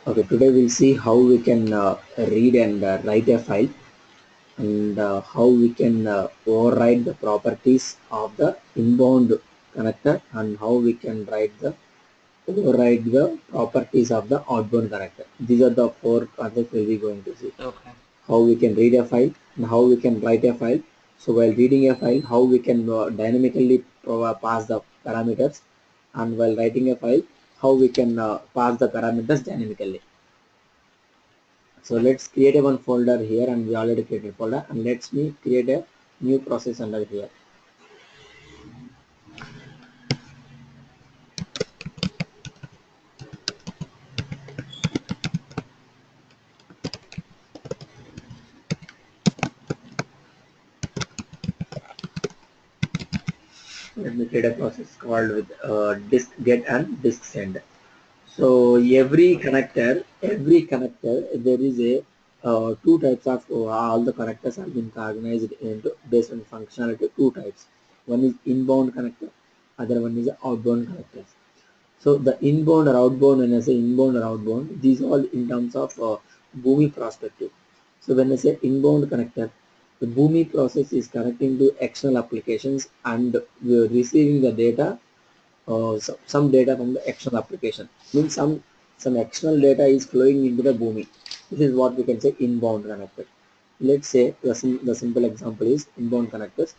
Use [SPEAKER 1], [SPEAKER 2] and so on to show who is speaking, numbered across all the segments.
[SPEAKER 1] Okay, today we'll see how we can read and write a file, and how we can override the properties of the inbound connector, and how we can override the properties of the outbound connector. These are the four concepts we'll be going to see.
[SPEAKER 2] Okay.
[SPEAKER 1] How we can read a file and how we can write a file. So while reading a file, how we can dynamically pass the parameters, and while writing a file, how we can pass the parameters dynamically. So let's create a one folder here, and we already created a folder, and let's me create a new process under here. Let me create a process called with disk get and disk send. So every connector, there is a two types of all the connectors have been organized into based on functionality. Two types. One is inbound connector, other one is outbound connectors. So the inbound or outbound, when I say inbound or outbound, these all in terms of Boomi perspective. So when I say inbound connector, the Boomi process is connecting to external applications, and we're receiving the data, some data from the external application. Means some external data is flowing into the Boomi. This is what we can say inbound connector. Let's say the simple example is inbound connectors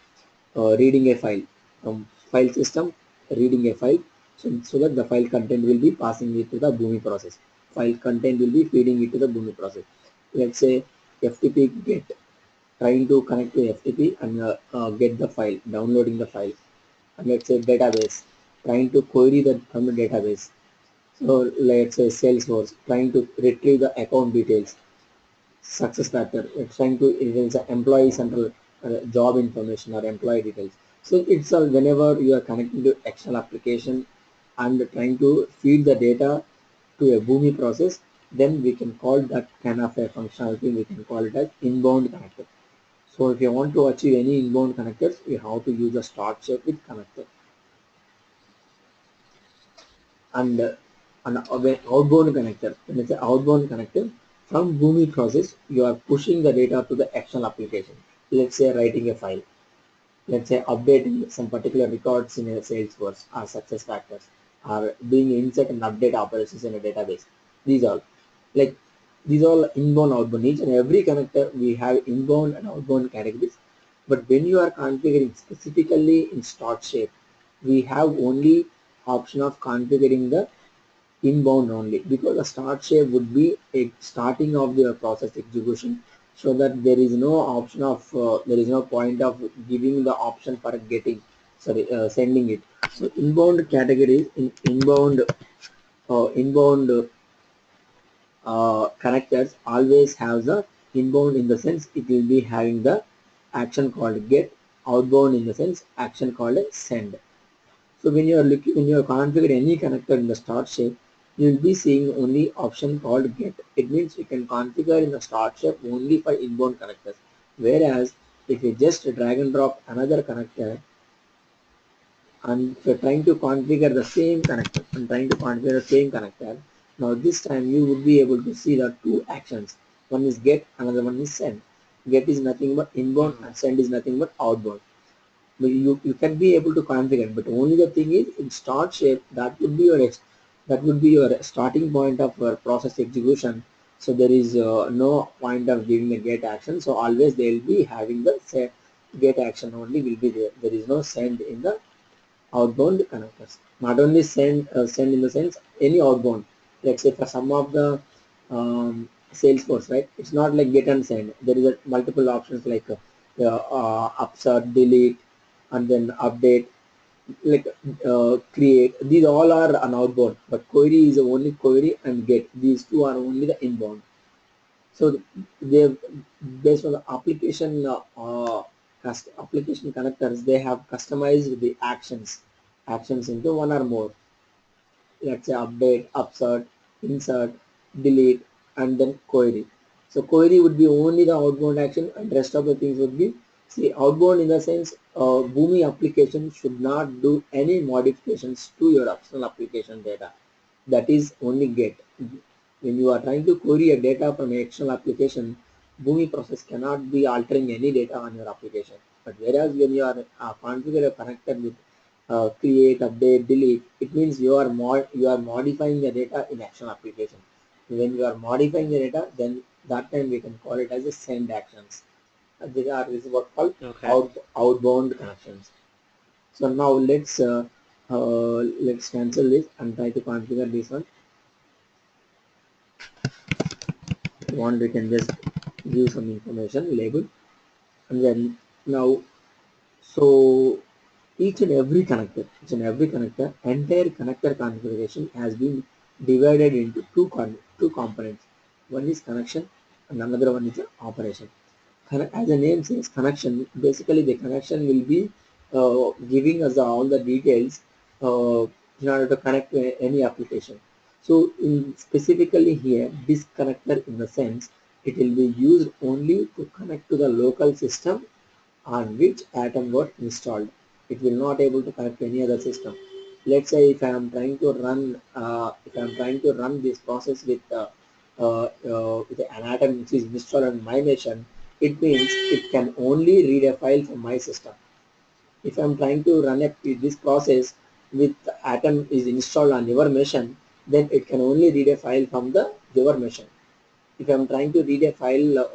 [SPEAKER 1] reading a file from file system, reading a file, so that the file content will be passing it to the Boomi process. File content will be feeding it to the Boomi process. Let's say FTP get, trying to connect to FTP and get the file, downloading the file. And let's say database, trying to query that from the database. So let's say Salesforce, trying to retrieve the account details. Success factor, it's trying to, it is an employee central job information or employee details. So it's whenever you are connecting to external application and trying to feed the data to a Boomi process, then we can call that kind of a functionality, we can call it as inbound connector. So if you want to achieve any inbound connectors, you have to use a start shape with connector. And an outbound connector. When it's an outbound connector, from Boomi process, you are pushing the data to the external application. Let's say writing a file. Let's say updating some particular records in a Salesforce or success factors, or doing insert and update operations in a database. These all, like these all inbound, outbound. Each and every connector we have inbound and outbound categories. But when you are configuring specifically in start shape, we have only option of configuring the inbound only, because the start shape would be a starting of the process execution, so that there is no option of there is no point of giving the option for getting, sorry, sending it. So inbound categories in inbound connectors always have the inbound, in the sense it will be having the action called get, outbound in the sense action called send. So when you are configuring any connector in the start shape, you will be seeing only option called get. It means you can configure in the start shape only for inbound connectors. Whereas if you just drag and drop another connector, and if you're trying to configure the same connector, now this time you would be able to see the two actions. One is get, another one is send. Get is nothing but inbound,
[SPEAKER 2] Mm.
[SPEAKER 1] and send is nothing but outbound. You can be able to configure, but only the thing is in start shape, that would be your starting point of process execution. So there is no point of giving a get action, so always they will be having the get action only will be there. There is no send in the outbound connectors. Not only send in the sense any outbound. Let's say for some of the Salesforce, right? It's not like get and send. There is a multiple options like upsert, delete, and then update, like create. These all are an outbound, but query is only query and get. These two are only the inbound. So they, based on the application application connectors, they have customized the actions into one or more. Let's say update, upsert, insert, delete, and then query. So query would be only the outbound action, and rest of the things would be, see, outbound in the sense Boomi application should not do any modifications to your external application data. That is only get. When you are trying to query a data from an external application, Boomi process cannot be altering any data on your application. But whereas when you are configure a connector with create, update, delete, it means you are modifying the data in external application. When you are modifying the data, then that time we can call it as a send actions. This is what called
[SPEAKER 2] Okay.
[SPEAKER 1] outbound connections. So now let's cancel this and try to configure this one. If you want, we can just give some information label, and then now, so each and every connector, entire connector configuration has been divided into two components. One is connection and another one is operation. As the name says, connection, basically the connection will be giving us all the details in order to connect to any application. So specifically here, this connector, in the sense, it will be used only to connect to the local system on which Atom got installed. It will not able to connect to any other system. Let's say if I am trying to run this process with an Atom which is installed on my machine, it means it can only read a file from my system. If I am trying to run this process with Atom is installed on your machine, then it can only read a file from the your machine. If I'm trying to read a file,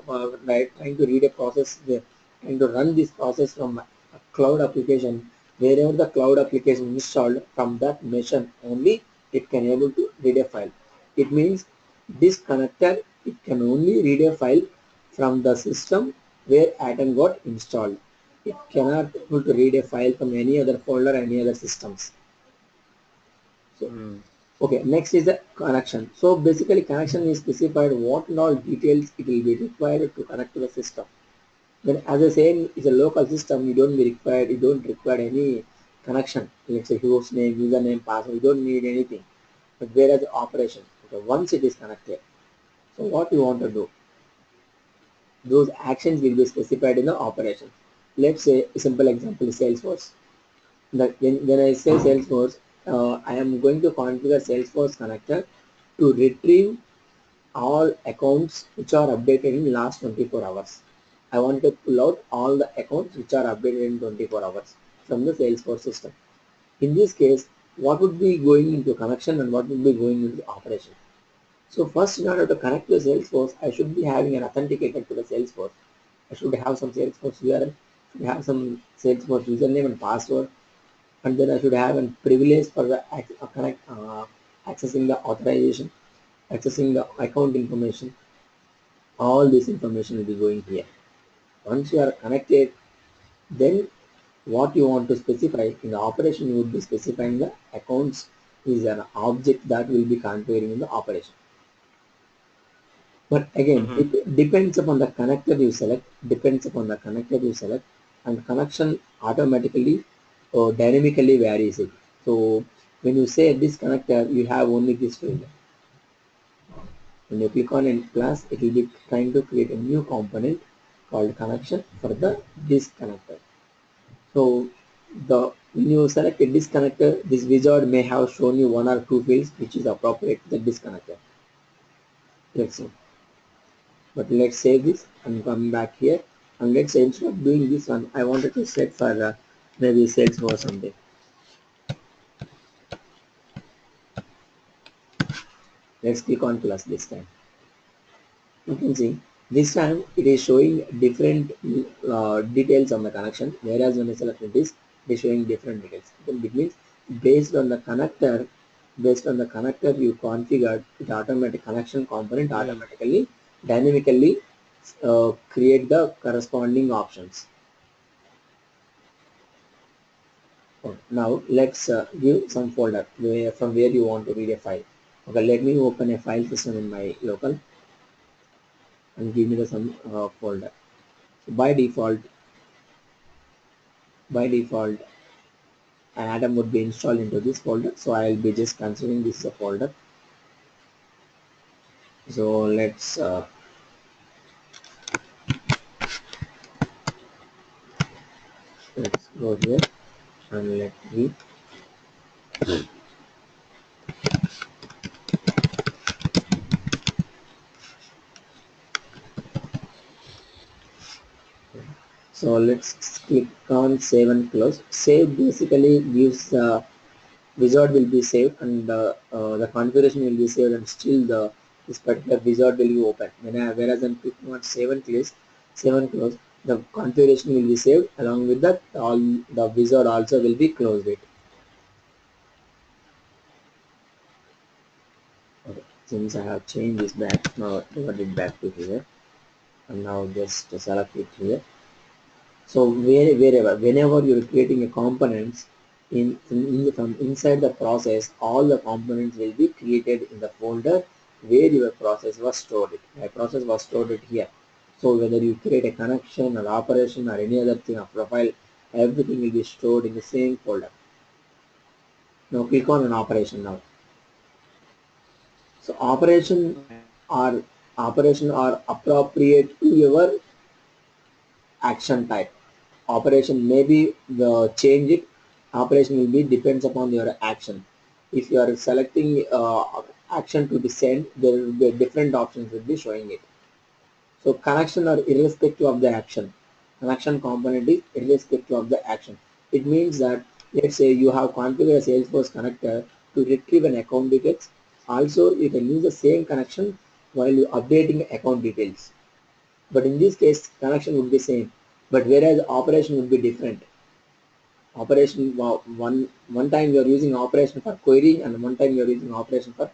[SPEAKER 1] trying to read a process, trying to run this process from a cloud application, wherever the cloud application installed from that machine only, it can able to read a file. It means this connector, it can only read a file from the system where Atom got installed. It cannot able to read a file from any other folder, any other systems. So
[SPEAKER 2] Mm.
[SPEAKER 1] okay, next is the connection. So basically connection is specified what and all details it will be required to connect to the system. Then as I say, it's a local system, you don't require any connection. Let's say host name, username, password, you don't need anything. But whereas operation, okay, once it is connected, so what you want to do, those actions will be specified in the operation. Let's say a simple example is Salesforce. When I say Salesforce, I am going to configure Salesforce connector to retrieve all accounts which are updated in last 24 hours. I want to pull out all the accounts which are updated in 24 hours from the Salesforce system. In this case, what would be going into connection and what would be going into operation? So first, in order to connect to Salesforce, I should be having an authenticator to the Salesforce. I should have some Salesforce URL, should have some Salesforce username and password, and then I should have a privilege for the accessing the authorization, accessing the account information. All this information will be going here. Once you are connected, then what you want to specify in the operation, you would be specifying the accounts is an object that will be configuring in the operation. But again,
[SPEAKER 2] Mm-hmm.
[SPEAKER 1] it depends upon the connector you select, and connection automatically or dynamically varies it. So when you say this connector, you have only this field. When you click on any class, it will be trying to create a new component called connection for the disconnector. So when you select a disconnector, this wizard may have shown you one or two fields which is appropriate to the disconnector. Let's see. But let's save this and come back here. And let's say instead of doing this one, I wanted to set for maybe sales or something. Let's click on plus this time. You can see this time it is showing different details on the connection, whereas when I select this, it is showing different details. It means based on the connector, you configured it automatic connection component
[SPEAKER 2] Mm.
[SPEAKER 1] automatically dynamically create the corresponding options. Okay, now let's give some folder from where you want to read a file. Okay, let me open a file system in my local and give me the some folder. So by default, an atom would be installed into this folder. So I'll be just considering this as a folder. So let's go here and let me So let's click on save and close. Save basically gives wizard will be saved and the configuration will be saved and still this particular wizard will be open. Whereas I'm clicking on save and close, the configuration will be saved along with that all the wizard also will be closed it. Okay. Since I have changed this back, now revert it back to here and now just select it here. So whenever you're creating a components from inside the process, all the components will be created in the folder where your process was stored. My process was stored it here. So whether you create a connection or operation or any other thing, a profile, everything will be stored in the same folder. Now click on an operation now. So operation are appropriate to your action type. Operation maybe the change it. Operation will be depends upon your action. If you are selecting action to be sent, there will be different options will be showing it. So connection are irrespective of the action. Connection component is irrespective of the action. It means that let's say you have configured a Salesforce connector to retrieve an account details. Also, you can use the same connection while you updating account details. But in this case, connection would be same. But whereas operation would be different. Operation one time you are using operation for querying and one time you are using operation for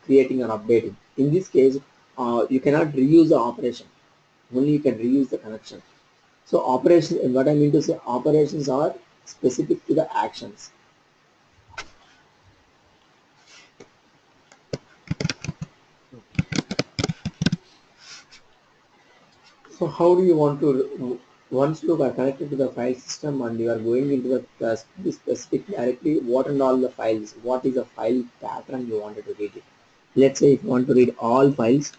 [SPEAKER 1] creating or updating. In this case, you cannot reuse the operation. Only you can reuse the connection. So operation, and what I mean to say, operations are specific to the actions. So how do you want to, once you are connected to the file system and you are going into the specific directory, what and all the files, what is the file pattern you wanted to read it. Let's say if you want to read all files,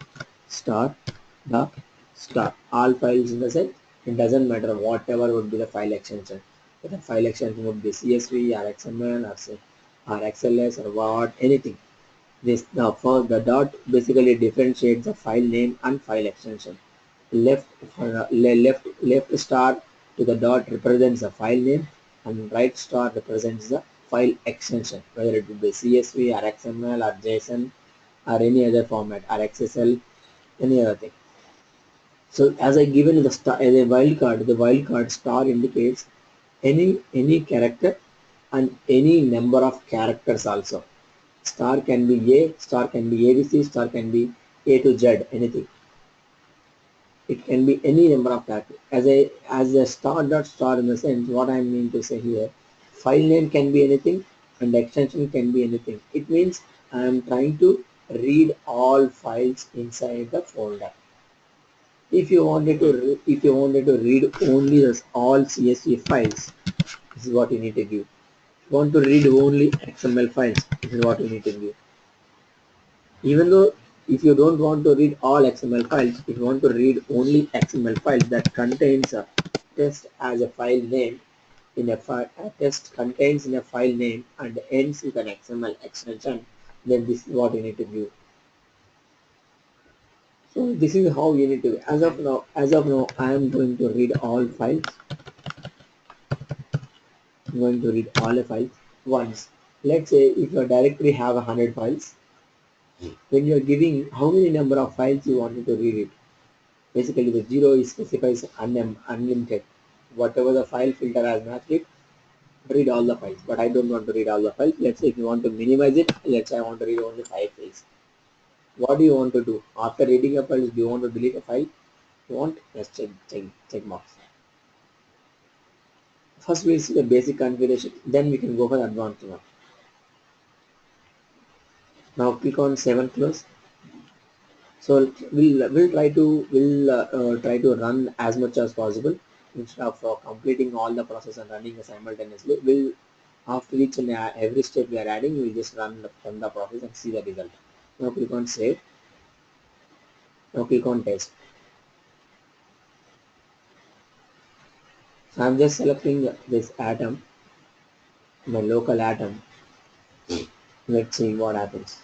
[SPEAKER 1] star, the star, all files in the sense, it doesn't matter whatever would be the file extension. Whether file extension would be CSV or XML or say, or XLS or what, anything. This the dot basically differentiates the file name and file extension. Left left star to the dot represents the file name and right star represents the file extension, whether it would be CSV or XML or JSON or any other format or XSL, any other thing. So as I given the star as a wildcard, the wildcard star indicates any character and any number of characters also. Star can be A, star can be ABC, star can be A to Z, anything. It can be any number of characters. As a star dot star in the sense, what I mean to say here, file name can be anything and extension can be anything. It means I am trying to read all files inside the folder. If you wanted to read only all CSV files, this is what you need to give. If you want to read only XML files, this is what you need to give. Even though if you don't want to read all XML files, if you want to read only XML files that contains a test as a file name in a test contains in a file name and ends with an XML extension, then this is what you need to view. So this is how you need to. As of now, I am going to read all files. I'm going to read all the files once. Let's say if your directory have 100 files, when you are giving how many number of files you wanted to read it. Basically, the zero is specifies unlimited. Whatever the file filter has matched it, read all the files. But I don't want to read all the files. Let's say if you want to minimize it, let's say I want to read only 5 files. What do you want to do? After reading a file, do you want to delete a file? You want? Let's check marks. First we'll see the basic configuration, then we can go for the advanced one. Now click on save and close. So we'll try to run as much as possible instead of completing all the process and running simultaneously. We'll after each and every step we are adding, we'll just run the process and see the result. Now click on save. Now click on test. So I'm just selecting this atom, my local atom. Let's see what happens.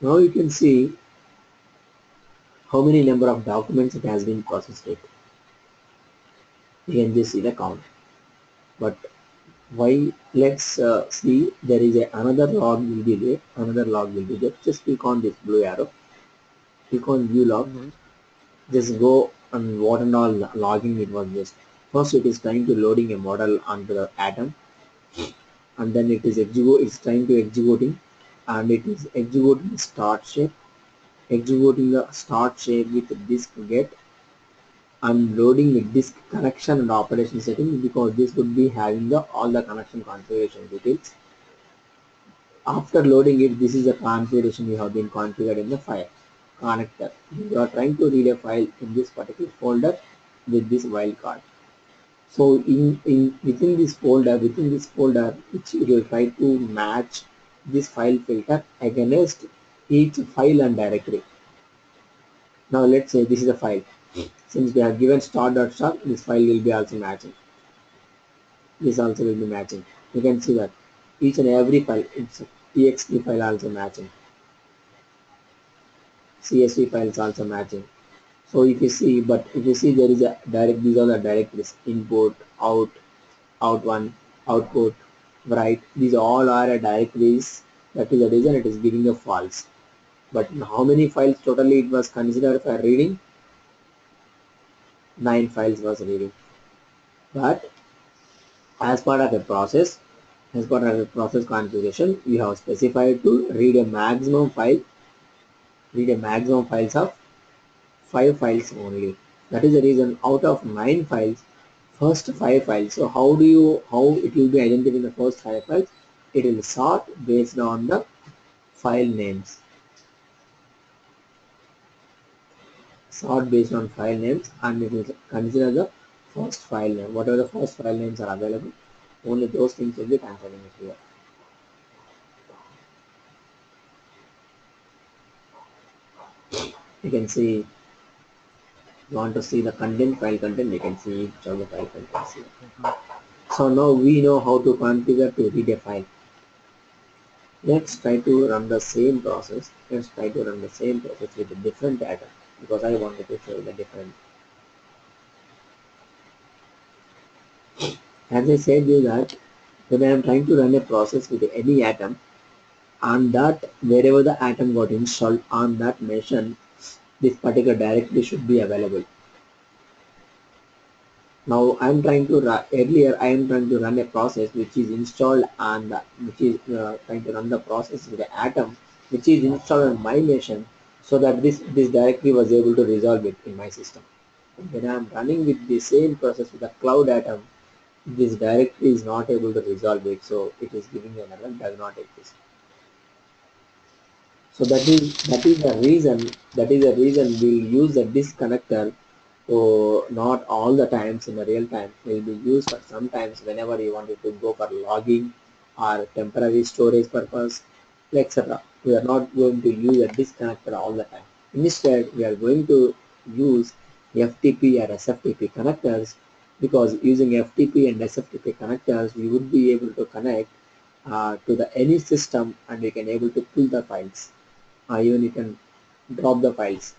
[SPEAKER 1] Now you can see how many number of documents it has been processed it. You can just see the count. But why? Let's see. There is another log will be there. Another log will be there. Just click on this blue arrow. Click on view log.
[SPEAKER 2] Mm-hmm.
[SPEAKER 1] Just go and what and all logging it was just. First, it is trying to loading a model onto the atom, and then it is execute. It's trying to executing, and it is executing start shape. Executing the start shape with disk get. I'm loading the disk connection and operation settings because this would be having the all the connection configuration details. After loading it, this is the configuration you have been configured in the file connector. You are trying to read a file in this particular folder with this wildcard. So in within this folder, which you will try to match this file filter against each file and directory. Now let's say this is a file. Since we have given start.start, this file will be also matching. This also will be matching. You can see that each and every file, it's a txt file also matching. CSV files also matching. So if you see, but if you see there is a direct, these are the directories, input, out, out1, output, write. These all are a directories. That is the reason it is giving a false. But how many files totally it was considered for reading? 9 files was reading. But as part of a process, as part of a process configuration, we have specified to read a maximum files of 5 files only. That is the reason out of 9 files, first 5 files. So how it will be identified in the first 5 files? It will sort based on the file names. Sort based on file names, and it will consider the first file name. Whatever the first file names are available, only those things will be considered here. You can see, you want to see the content, file content, you can see each of the file contents here.
[SPEAKER 2] Mm-hmm.
[SPEAKER 1] So now we know how to configure to read a file. Let's try to run the same process. Let's try to run the same process with a different data because I wanted to show the different. As I said you that when I am trying to run a process with any atom, on that wherever the atom got installed on that machine, this particular directory should be available. Now I am trying to earlier I am trying to run a process which is installed and which is trying to run the process with the atom which is installed on my machine, so that this directory was able to resolve it in my system. When I am running with the same process with the cloud atom, this directory is not able to resolve it, so it is giving an error does not exist. So that is the reason we'll use the disk connector. So not all the times in the real time will be used, but sometimes whenever you wanted to go for logging or temporary storage purpose, etc. We are not going to use a disk connector all the time. Instead, we are going to use FTP or SFTP connectors, because using FTP and SFTP connectors, we would be able to connect to the any system, and we can able to pull the files. Even you can drop the files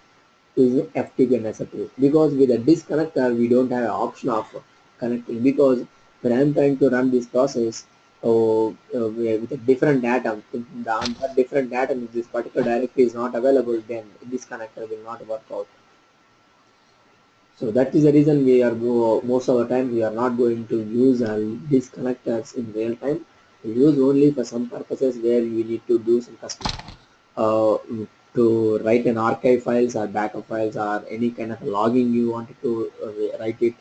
[SPEAKER 1] using FTP and SFTP, because with a disk connector we don't have an option of connecting, because when I'm trying to run this process with a different atom, if on that different atom, if this particular directory is not available, then this connector will not work out. So that is the reason most of the time we are not going to use these connectors in real time. We use only for some purposes where we need to do some custom uh, to write an archive files or backup files or any kind of logging you wanted to write it.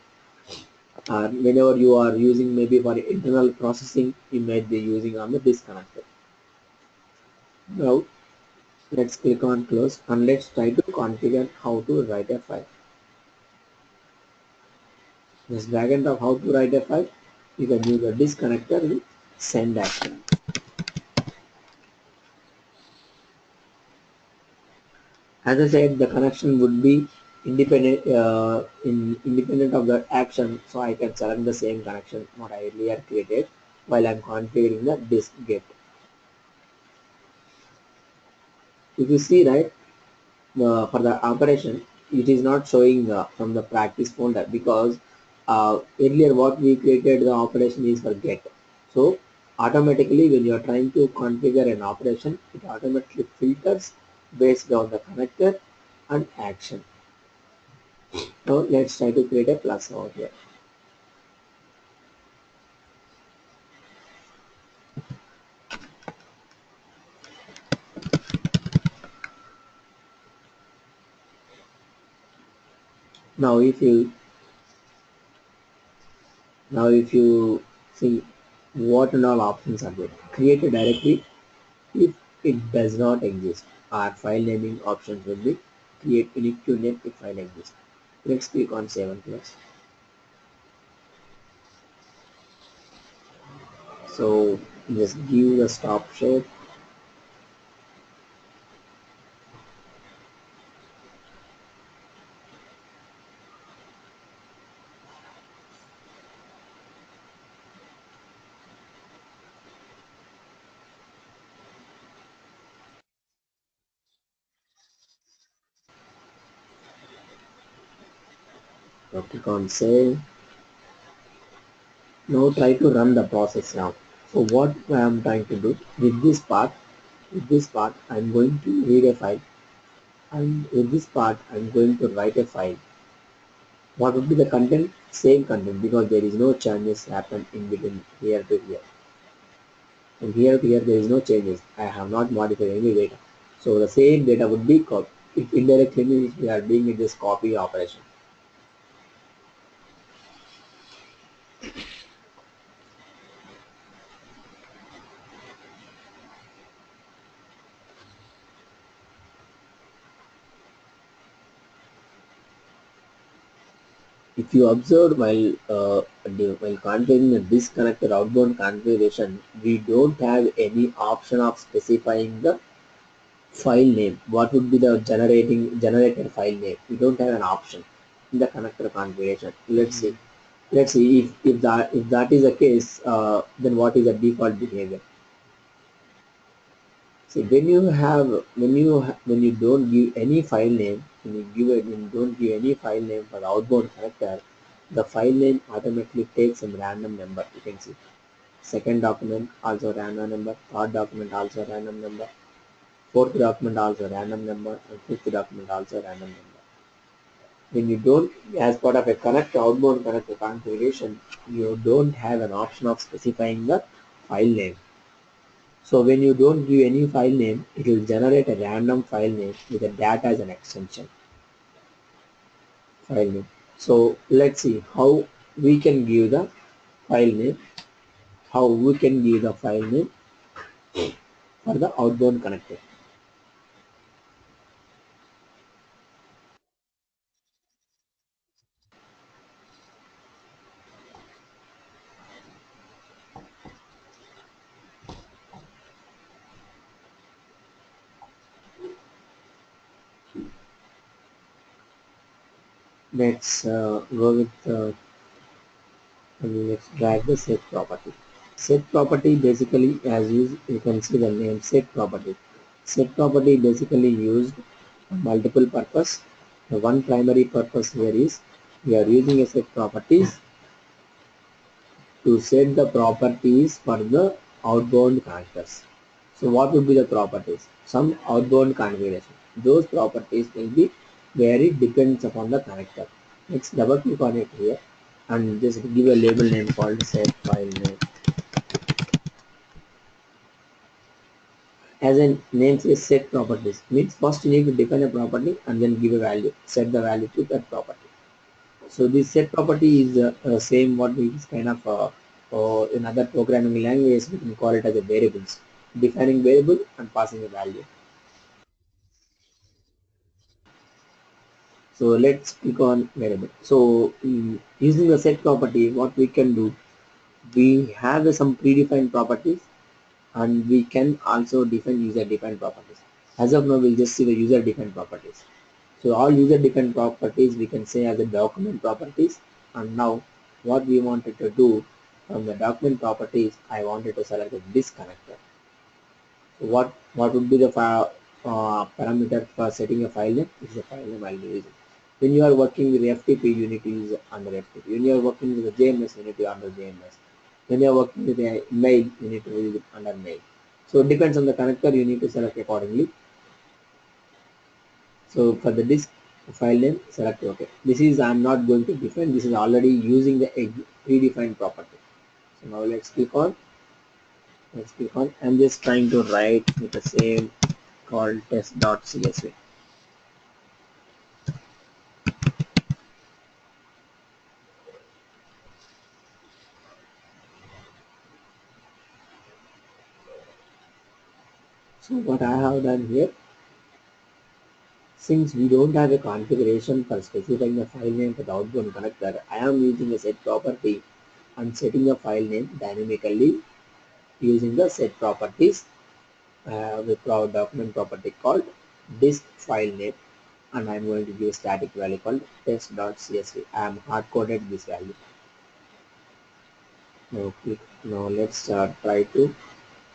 [SPEAKER 1] Whenever you are using maybe for internal processing, you might be using on the disk connector. Now let's click on close and let's try to configure how to write a file. Just drag and drop how to write a file. You can use a disk connector with send action. As I said, the connection would be independent of the action, so I can select the same connection what I earlier created while I'm configuring the disk get. If you see, right, for the operation, it is not showing from the practice folder because earlier what we created the operation is for get. So automatically when you are trying to configure an operation, it automatically filters based on the connector and action. Now let's try to create a plus over here. Now if you see what and all options are there, create a directory if it does not exist. Our file naming options will be create unique to name if file exists. Let's click on save and close. So just give the stop share. Now click on save. Now try to run the process now. So what I am trying to do with this part I'm going to read a file, and with this part I'm going to write a file. What would be the content? Same content because there is no changes happen in between here to here. From here to here there is no changes. I have not modified any data. So the same data would be copied. It indirectly means we are doing this copy operation. If you observe while configuring this connector outbound configuration, we don't have any option of specifying the file name. What would be the generated file name? We don't have an option in the connector configuration. Let's see. Let's see if that is the case. Then what is the default behavior? See, when you don't give any file name, when you don't give any file name for the outbound connector, the file name automatically takes some random number. You can see second document also random number, third document also random number, fourth document also random number, and fifth document also random number. When you don't, as part of a connector outbound connector configuration, you don't have an option of specifying the file name. So when you don't give any file name, it will generate a random file name with a data as an extension file name. So let's see how we can give the file name, for the outbound connector. Let's go with let's drag the set property. Set property basically, as you can see the name set property. Set property basically used multiple purpose. The one primary purpose here is we are using a set properties to set the properties for the outbound connectors. So what would be the properties? Some outbound configuration. Those properties will be vary depends upon the connector. Let's double click on it here and just give a label name called set file name. As in name says set properties means first you need to define a property and then give a value, set the value to that property. So this set property is same what we is kind of in other programming languages we can call it as a variables, defining variable and passing a value. So let's click on variable. So using the set property, what we can do, we have some predefined properties and we can also define user defined properties. As of now, we'll just see the user defined properties. So all user defined properties we can say as the document properties. And now what we wanted to do from the document properties, I wanted to select this connector. So what would be the parameter for setting a file name is the file name I'll be using. When you are working with FTP, you need to use under FTP. When you are working with a JMS, you need to under JMS. When you are working with a mail, you need to use it under mail. So it depends on the connector, you need to select accordingly. So for the disk file name, select OK. This is I'm not going to define. This is already using the predefined property. So now let's click on. I'm just trying to write with the same called test.csv. So what I have done here, since we don't have a configuration for specifying the file name for the outbound connector, I am using a set property and setting the file name dynamically using the set properties with our document property called disk file name, and I'm going to give a static value called test.csv. I am hard coded this value. Now let's try to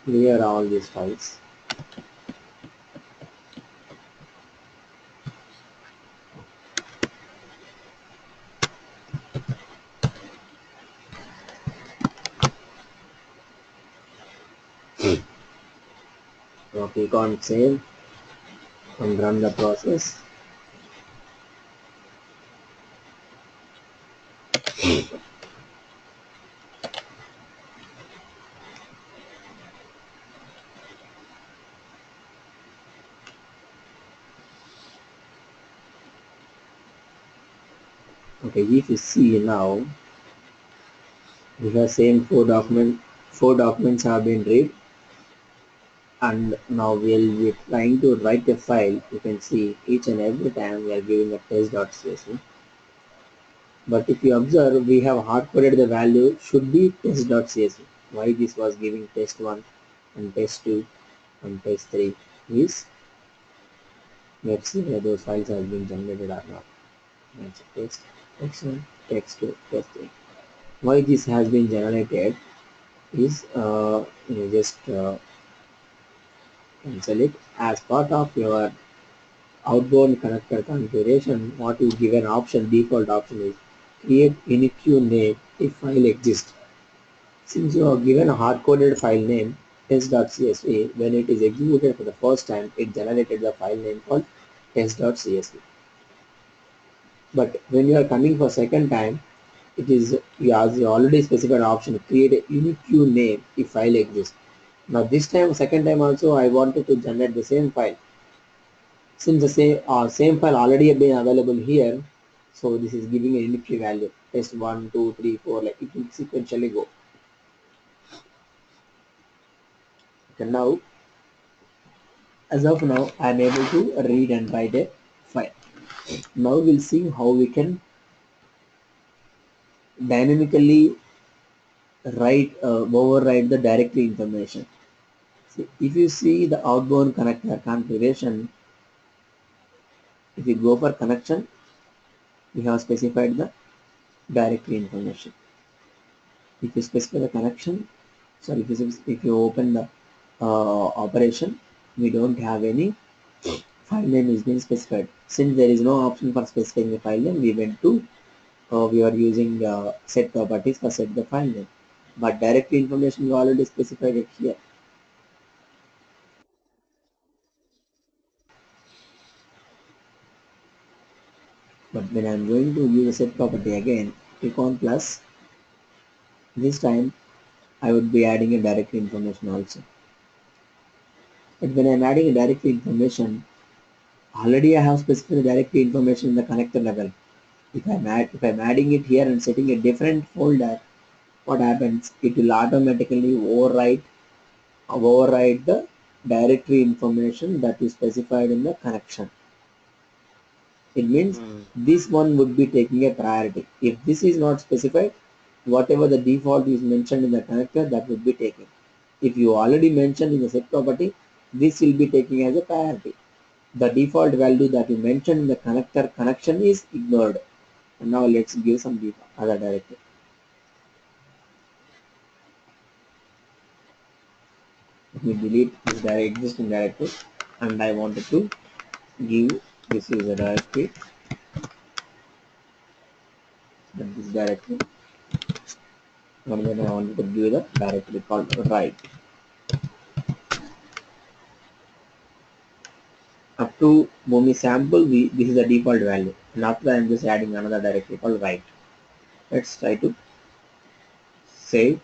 [SPEAKER 1] clear all these files. Now click on save and run the process. Okay, if you see now, the same four documents have been read, and now we'll be trying to write a file. You can see each and every time we are giving a test.csv. But if you observe, we have hard coded the value should be test.csv. Why this was giving test1 and test2 and test3 is, let's see where those files have been generated or not. Let's test1, test2, test3. Why this has been generated is you just cancel it. As part of your outbound connector configuration, what is given option, default option is create unique name if file exists. Since you are given a hard-coded file name test.csv, when it is executed for the first time, it generated the file name called test.csv. But when you are coming for second time, it is as you already specified option create a unique name if file exists. Now this time, second time also, I wanted to generate the same file. Since the same file already have been available here, so this is giving a unique value test 1, 2, 3, 4, like it will sequentially go. Okay, now as of now, I am able to read and write a file. Now we'll see how we can dynamically override the directory information. See, if you see the outbound connector configuration, if you go for connection, we have specified the directory information. If you specify the connection, sorry, if you open the operation, we don't have any file name is being specified. Since there is no option for specifying the file name, we are using set properties for set the file name. But directory information we already specified it here. But when I'm going to use a set property again, click on plus. This time I would be adding a directory information also. But when I'm adding a directory information, already I have specified the directory information in the connector level. If I'm adding it here and setting a different folder, what happens? It will automatically override the directory information that is specified in the connection. It means this one would be taking a priority. If this is not specified, whatever the default is mentioned in the connector, that would be taken. If you already mentioned in the set property, this will be taking as a priority. The default value that you mentioned in the connector connection is ignored. And now let's give some other directory. Let me delete this existing directory and I wanted to give this is a directory, and this directory, and then I wanted to give the directory called write. Up to Boomi sample, this is the default value, and after that I'm just adding another directory called write. Let's try to save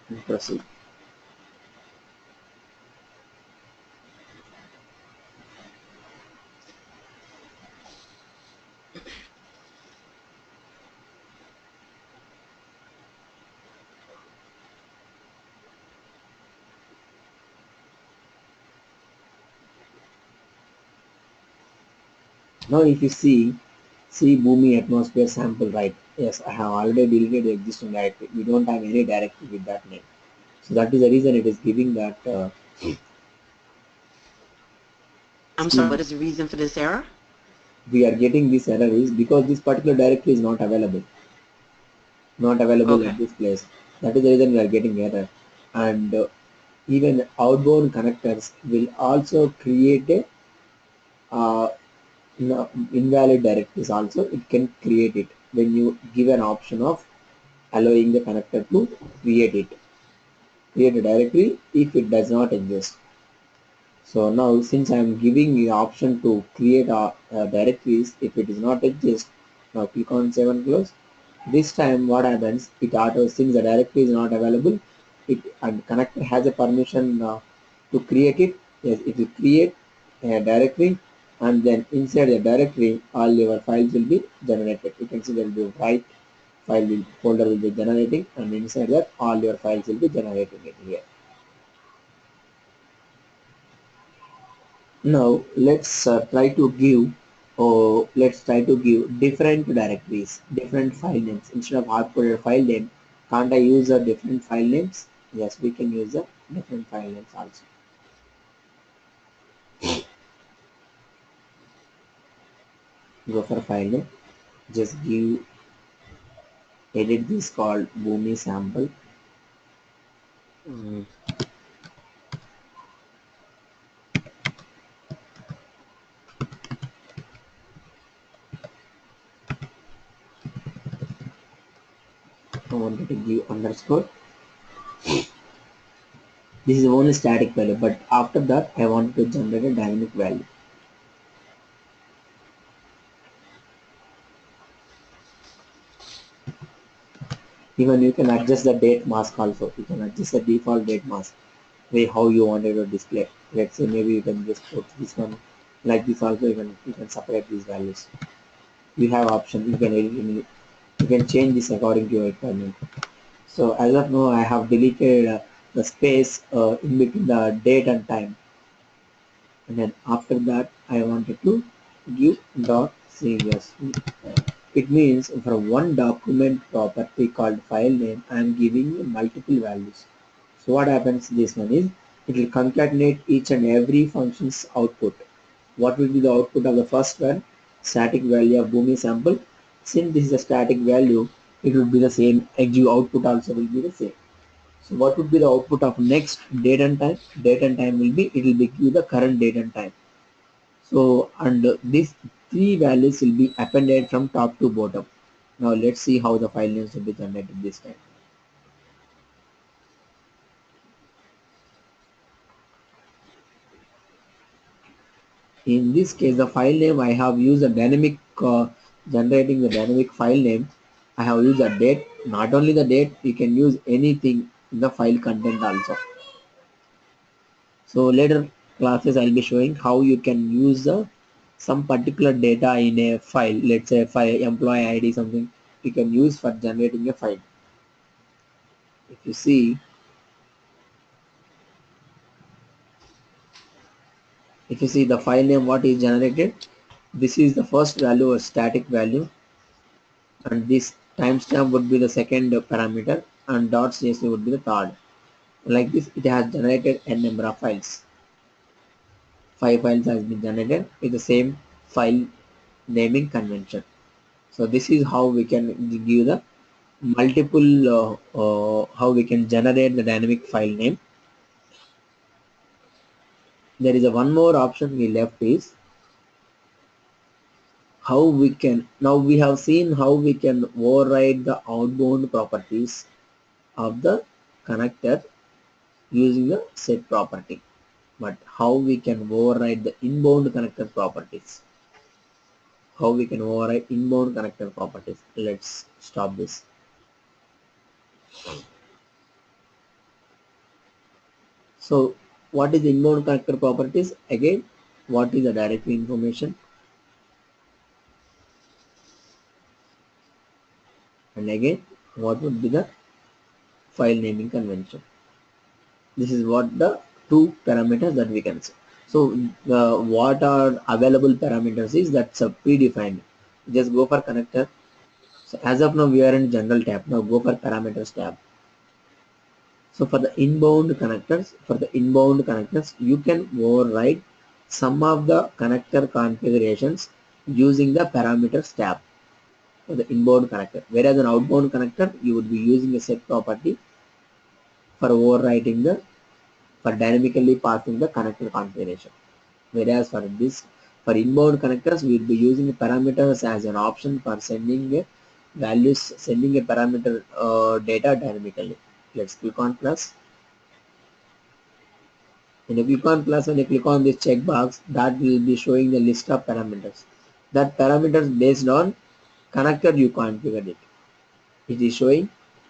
[SPEAKER 1] and proceed. Now if you see Boomi atmosphere sample right. Yes, I have already deleted the existing directory. We don't have any directory with that name. So that is the reason it is giving that.
[SPEAKER 2] I'm sorry, what is the reason for this error?
[SPEAKER 1] We are getting this error is because this particular directory is not available. Not available
[SPEAKER 2] Okay.
[SPEAKER 1] at this place. That is the reason we are getting error. And even outbound connectors will also create a invalid directories also. It can create it when you give an option of allowing the connector to create it. Create a directory if it does not exist. So now since I am giving the option to create directories if it does not exist, now click on save and close. This time what happens, it auto since the directory is not available, it and connector has a permission to create it. Yes, it will create a directory, and then inside the directory all your files will be generated. You can see there will be write folder will be generating, and inside that all your files will be generating it here. Now let's try to give different directories, different file names instead of hardcoded file name. Can't I use a different file names? Yes, we can use a different file names also. Go for file name. Just give edit this called Boomi sample.
[SPEAKER 2] Mm.
[SPEAKER 1] I wanted to give underscore. This is only static value, but after that I want to generate a dynamic value. Even you can adjust the date mask also. You can adjust the default date mask way how you wanted to display. Let's say maybe you can just put this one like this also. You can separate these values. You have option. You can edit any. You can change this according to your requirement. So as of now, I have deleted the space in between the date and time, and then after that I wanted to give dot CSV. It means for one document property called file name, I am giving multiple values. So what happens this one is it will concatenate each and every function's output. What will be the output of the first one? Static value of Boomi sample. Since this is a static value, it will be the same. Exu output also will be the same. So what would be the output of next date and time? Date and time will be it will be give the current date and time. So and these three values will be appended from top to bottom. Now let's see how the file names will be generated this time. In this case, the file name I have used a dynamic generating the dynamic file name. I have used a date. Not only the date, you can use anything in the file content also. So later classes I'll be showing how you can use some particular data in a file. Let's say file employee ID something you can use for generating a file. If you see, the file name what is generated, this is the first value or static value, and this timestamp would be the second parameter, and .csv would be the third. Like this, it has generated a number of files. 5 files has been generated with the same file naming convention. So this is how we can give the multiple how we can generate the dynamic file name. There is a one more option we left is how we can, now we have seen how we can override the outbound properties of the connector using the set property. But how we can override the inbound connector properties? How we can override inbound connector properties? Let's stop this. So what is inbound connector properties? Again, what is the directory information? And again, what would be the file naming convention? This is what the two parameters that we can see. So what are available parameters is that's predefined. Just go for connector. So as of now we are in general tab. Now go for parameters tab. So for the inbound connectors, you can override some of the connector configurations using the parameters tab for the inbound connector. Whereas an outbound connector, you would be using a set property for overriding the, for dynamically passing the connector configuration. Whereas for this, for inbound connectors, we will be using parameters as an option for sending a values, sending a parameter data dynamically. Let's click on plus. When you click on plus, when you click on this checkbox, that will be showing the list of parameters. That parameters based on connector you configured it. It is showing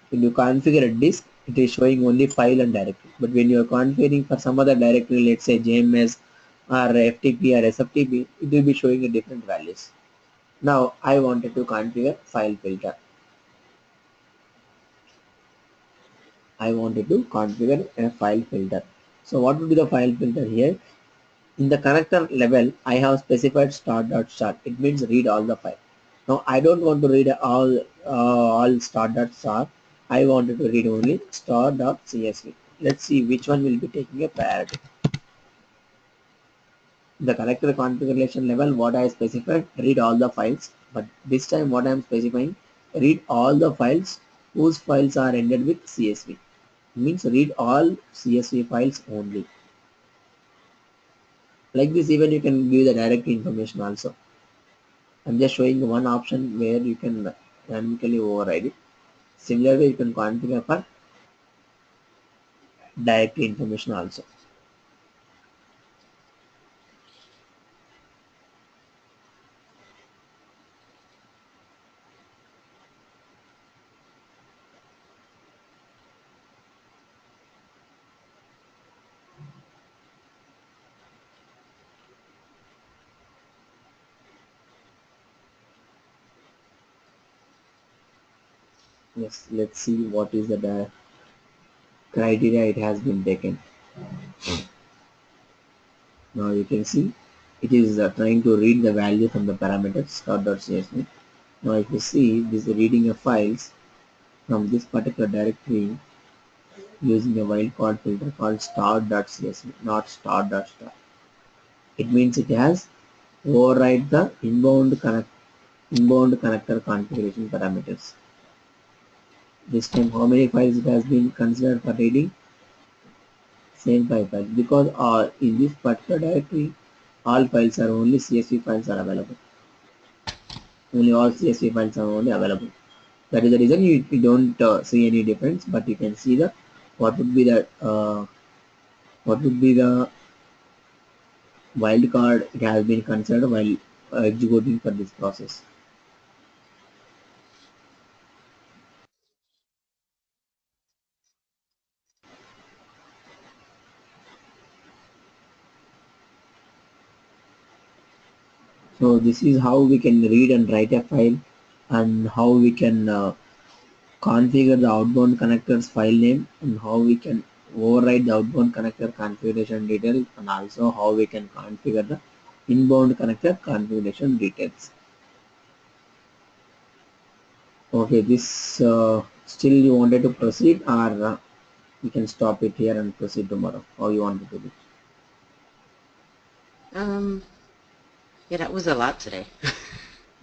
[SPEAKER 1] when you configure a disk, it is showing only file and directory. But when you are configuring for some other directory, let's say JMS or FTP or SFTP, it will be showing a different values. Now I wanted to configure file filter. I wanted to configure a file filter. So what would be the file filter here? In the connector level, I have specified start.start. It means read all the file. Now I don't want to read all start.start. I wanted to read only star.csv. Let's see which one will be taking a priority. The connector configuration level, what I specified, read all the files. But this time what I am specifying, read all the files whose files are ended with CSV. Means read all CSV files only. Like this, even you can give the directory information also. I'm just showing one option where you can dynamically override it. Similarly, you can configure for directory information also. Yes, let's see what is the criteria it has been taken. Now you can see it is trying to read the value from the parameters start.csv. Now if you see this is reading of files from this particular directory using a wildcard filter called start.csv, not start.start. It means it has override the inbound connector configuration parameters. This time how many files it has been considered for reading? Same 5 files, because in this particular directory all files are only CSV files are available. Only all CSV files are only available. That is the reason you don't see any difference, but you can see the what would be the wildcard it has been considered while executing for this process. So this is how we can read and write a file, and how we can configure the outbound connectors file name, and how we can override the outbound connector configuration details, and also how we can configure the inbound connector configuration details. Okay, this still you wanted to proceed, or we can stop it here and proceed tomorrow? How you want to do it?
[SPEAKER 2] Yeah, that was a lot today.